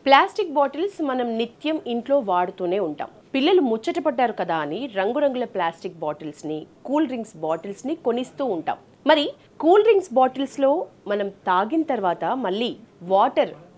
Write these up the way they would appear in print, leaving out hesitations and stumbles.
Plastic bottles మనం నిత్యం ఇంట్లో వాడుతూనే ఉంటాం. పిల్లలు ముచ్చటపడ్డారు కదా అని రంగురంగుల ప్లాస్టిక్ బాటిల్స్ని, కూల్ డ్రింక్స్ బాటిల్స్ని కొనిస్తూ ఉంటాం. మరి కూల్ డ్రింక్స్ బాటిల్స్లో మనం తాగిన తర్వాత మళ్ళీ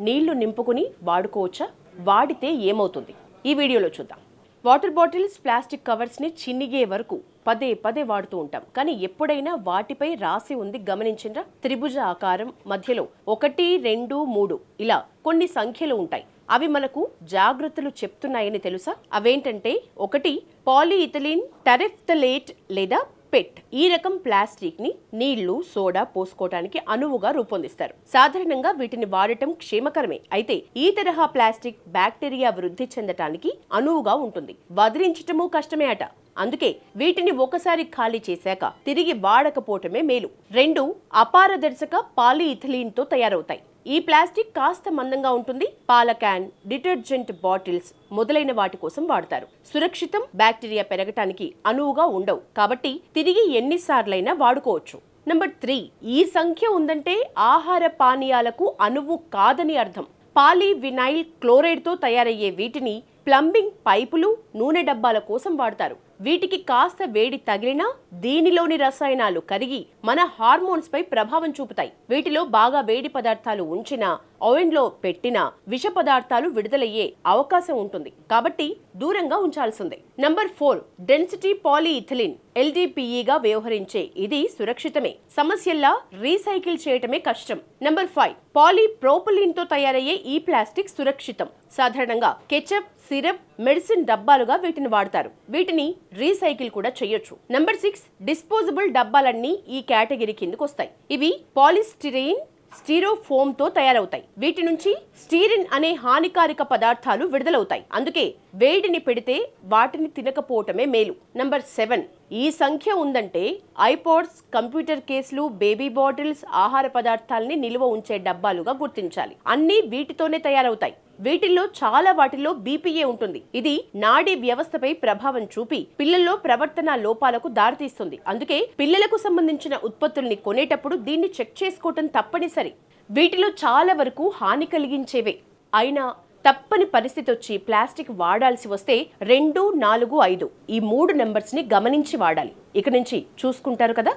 నీళ్లు నింపుకుని వాడుకోవచ్చా? వాడితే ఏమవుతుంది? ఈ వీడియోలో చూద్దాం. వాటర్ బాటిల్స్, ప్లాస్టిక్ కవర్స్ని చినిగే వరకు పదే పదే వాడుతూ ఉంటాం. కానీ ఎప్పుడైనా వాటిపై రాసి ఉంది గమనించిండ్రా? త్రిభుజ ఆకారం, మధ్యలో 1, 2, 3 ఇలా కొన్ని సంఖ్యలు ఉంటాయి. అవి మనకు జాగ్రత్తలు చెప్తున్నాయని తెలుసా? అవేంటంటే 1 పాలీఇథిలీన్ టెరెఫ్థలేట్ లేదా పెట్. ఈ రకం ప్లాస్టిక్ ని నీళ్లు, సోడా పోసుకోవడానికి అనువుగా రూపొందిస్తారు. సాధారణంగా వీటిని వాడటం క్షేమకరమే. అయితే ఈ తరహా ప్లాస్టిక్ బ్యాక్టీరియా వృద్ధి చెందటానికి అనువుగా ఉంటుంది. వదిలించటము కష్టమే అట. అందుకే వీటిని ఒకసారి ఖాళీ చేశాక తిరిగి వాడకపోవటమే మేలు. 2 అపారదర్శక పాలీఇథిలీన్ తో తయారవుతాయి. ఈ ప్లాస్టిక్ కాస్త మందంగా ఉంటుంది. పాల క్యాన్, డిటర్జెంట్ బాటిల్స్ మొదలైన వాటి కోసం వాడతారు. సురక్షితం, బ్యాక్టీరియా పెరగటానికి అనువుగా ఉండవు. కాబట్టి తిరిగి ఎన్నిసార్లైనా వాడుకోవచ్చు. నంబర్ 3, ఈ సంఖ్య ఉందంటే ఆహార పానీయాలకు అనువు కాదని అర్థం. పాలీవినైల్ క్లోరైడ్ తో తయారయ్యే వీటిని ప్లంబింగ్ పైపులు, నూనె డబ్బాల కోసం వాడతారు. వీటికి కాస్త వేడి తగిలినా దీనిలోని రసాయనాలు కరిగి మన హార్మోన్స్ పై ప్రభావం చూపుతాయి. వీటిలో బాగా వేడి పదార్థాలు ఉంచినా, ఓవెన్ లో పెట్టినా విష పదార్థాలు విడుదలయ్యే అవకాశం ఉంటుంది. కాబట్టి దూరంగా ఉంచాల్సిందే. నంబర్ 4, డెన్సిటీ పాలీఇథిలీన్ LDPE వ్యవహరించే ఇది సురక్షితమే. సమస్యల్లా రీసైకిల్ చేయటమే కష్టం. నంబర్ 5, పాలీప్రోపిలీన్ తో తయారయ్యే ఈ ప్లాస్టిక్ సురక్షితం. సాధారణంగా కెచప్, సిరప్, మెడిసిన్ డబ్బాలుగా వీటిని వాడతారు. వీటిని రీసైకిల్ కూడా చేయొచ్చు. నంబర్ 6, డిస్పోజబుల్ డబ్బాలన్నీ ఈ కేటగిరీ కిందకు వస్తాయి. ఇవి పాలిస్టిరీన్, స్టీరోఫోమ్ తో తయారవుతాయి. వీటి నుంచి స్టీరిన్ అనే హానికారక పదార్థాలు విడుదలవుతాయి. అందుకే వేడిని పెడితే వాటిని తినకపోవటమే మేలు. నంబర్ 7, ఈ సంఖ్య ఉందంటే ఐపాడ్స్, కంప్యూటర్ కేసులు, బేబీ బాటిల్స్, ఆహార పదార్థాలని నిల్వ ఉంచే డబ్బాలుగా గుర్తించాలి. అన్నీ వీటితోనే తయారవుతాయి. వీటిల్లో చాలా వాటిల్లో BPA ఉంటుంది. ఇది నాడీ వ్యవస్థపై ప్రభావం చూపి పిల్లల్లో ప్రవర్తన లోపాలకు దారితీస్తుంది. అందుకే పిల్లలకు సంబంధించిన ఉత్పత్తుల్ని కొనేటప్పుడు దీన్ని చెక్ చేసుకోవటం తప్పనిసరి. వీటిలో చాలా వరకు హాని కలిగించేవే. అయినా తప్పని పరిస్థితి వచ్చి ప్లాస్టిక్ వాడాల్సి వస్తే 2, 4, 5 ఈ 3 నెంబర్స్ ని గమనించి వాడాలి. ఇక నుంచి చూసుకుంటారు కదా.